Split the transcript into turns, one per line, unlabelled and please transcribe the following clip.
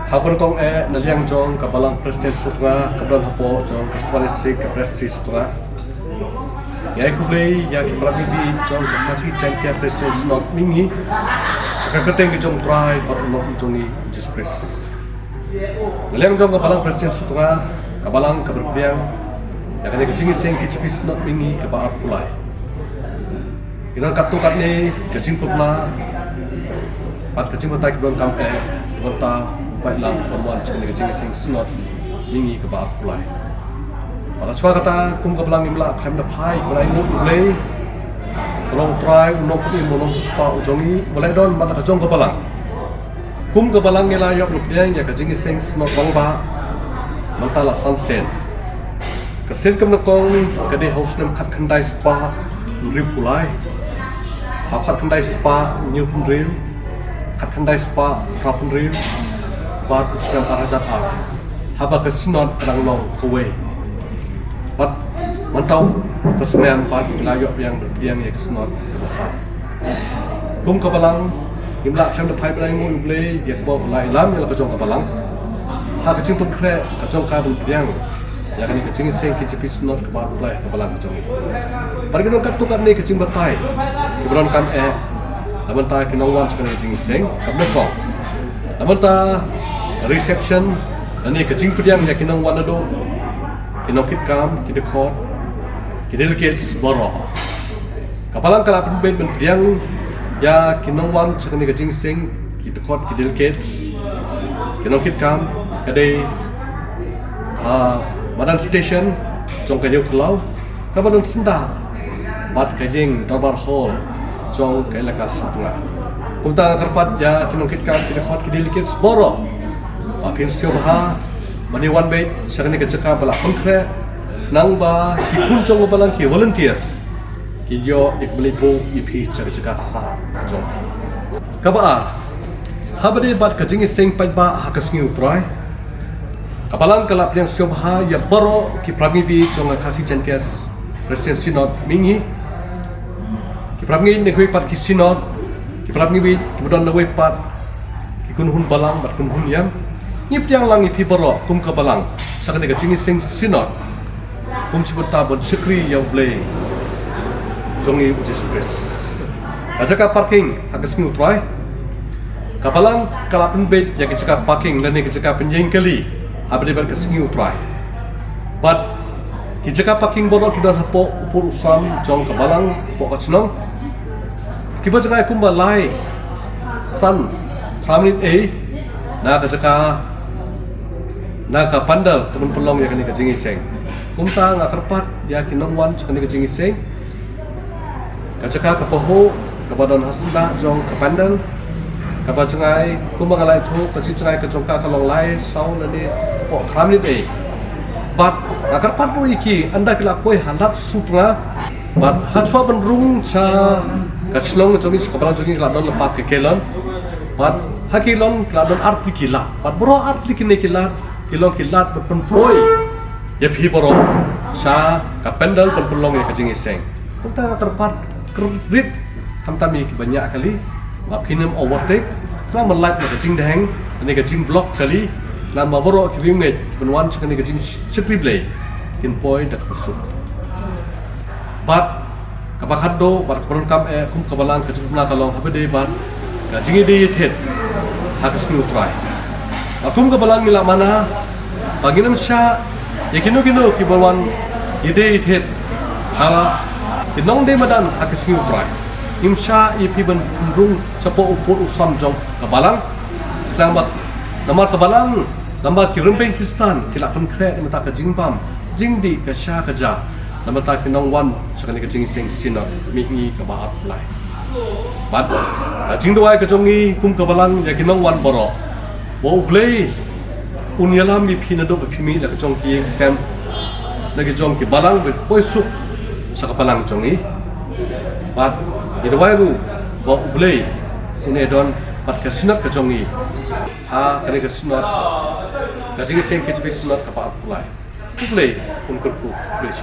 Hapon kong naliang jong kabalang Presiden Sutra kabalang hapo jong Kristuanisi ke Presiden Sutra. Ya kublay ya kipramibi jong kakasi jangkia Presiden Snot mingi. Kakateng ke jong try patulong jongi Jesus Christ. Naliang jong kabalang Presiden Sutra kabalang kaberbiang ya kani kecing sing kecipi Snot mingi kebaat pulai. Kinan katukat ni kecing pugna pat kecing patai kebon kam wanta baik lang perempuan cakap kecing sing Snot mingi kebaat pulai. Pada suara kata kum kebelang imla kami dapai mulai mut mulai tolong try unong putih unong suspa ujongi mulai don mana kejong kebelang kum kebelang ngelai yop lupiang ya kecing sing Snot bangba mentala sansen kesen kemnekong kede house nem kat kendai spa rib pulai kat kendai spa new rib kat kendai spa rapun rib bat usram arajat ar haba ke Snot kadang long kowe bat mantau kesenian pat layok yang berbiang yang Snot besar kum kebalang imla kami dapai belai mu ublay ya kebawa belai lam yang kejong kebalang ha kecing pun kre kejong ka berbiang ya kani kecing sing kecipi Snot kebawa belai kebalang kejong pada kita katukap ni kecing bertai keberon kam laman ta kinongwan cakap kecing sing kam nekong laman ta reception dan ni kecing pediang ya kinongwan ado kinokit kam kidekot kidelkits boro kapalang kalapin ben pediang ya kinongwan cakap kecing sing kidekot kidelkits kinokit kam kadai Madan station jong kayu kelau kapan senda bat kajing darbar hall jong kailaka setengah kumta terpat ya kinongkit kam kidekot kidelkits boro apin sio bah mani one bait sakani keceka bala konkre nang ba kikun jong balang ki volunteers ki yo ikmelibo ipi ceka sa jong kabar habade bat kajing sing pai ba hakasngi uprai kapalang kalap yang sio bah ya boro ki pramibi jong kasi jenkes Presiden Sinod mingi ki prami negoi pat ki Sinod ki pramibi ki budon negoi pat ki kunhun balang bat kunhun yam ngip yang lang ipi boro kum kabalang sakani kecing sing Sinod kum cibuta bon sekri yang blay jongi Jesus Christ ajaka parking hagas ngi utrai kabalang kalapin bed yang keceka parking dan ni keceka penyeng kali abade ber kesengi utrai but keceka parking boro kidan hapo upur usam jong kabalang pok kacnong kiba jaka kumba lai san praminit na keceka naga pandal teman pelong ya kani kecing iseng kumta ngakarpat ya kinongwan kani kecing iseng kacaka kapoho kabadon hasda jong kapandal kabacengai kumba ngalai thu kacicengai kejongka kalong lai sau nani po kramnit bat ngakarpat po iki anda kila koi halat supra bat hachwa benrung cha kaclong jongi kabalang jongi ladon lepak kekelon bat hakilon ladon arti kila bat bro arti kini kila kilong kilat berpenpoi ya piboro sa kapendal berpelong ya kecing iseng kita terpat kerip kami banyak kali makinem overtake lah melat ya kecing deng ini kecing blok kali lah maboro kirimnya benwan cakap ini kecing sekrible kin poi dak besuk bat kapakado bat keberon kam kum kabalang kecing pernah kalong apa deh bat kecing ini yet hakas neutral akum kabalang mila mana bagi nam sya ya kino kibawan ide it kinong de madan hakas ngi utrai imsha ipi ban rung capo upur usam jong kabalang nama kabalang nama kirempeng Kristan kila pen kre mata ka jingbam jingdi ka sya kaja nama ta kinong wan sakani ka jing sing Sinod mingi kabaat lai bat jingdoi ka jongi kum kabalang ya kinong wan boro bo play unyalam mi pinado pimi la kejong ki sem la kejong ki balang be poisuk sa kapalang jongi bat idawai ru bo play unedon bat ka Sinod kejongi ha kani ka Sinod ka jing sem ke Sinod ka pa play play un kurku play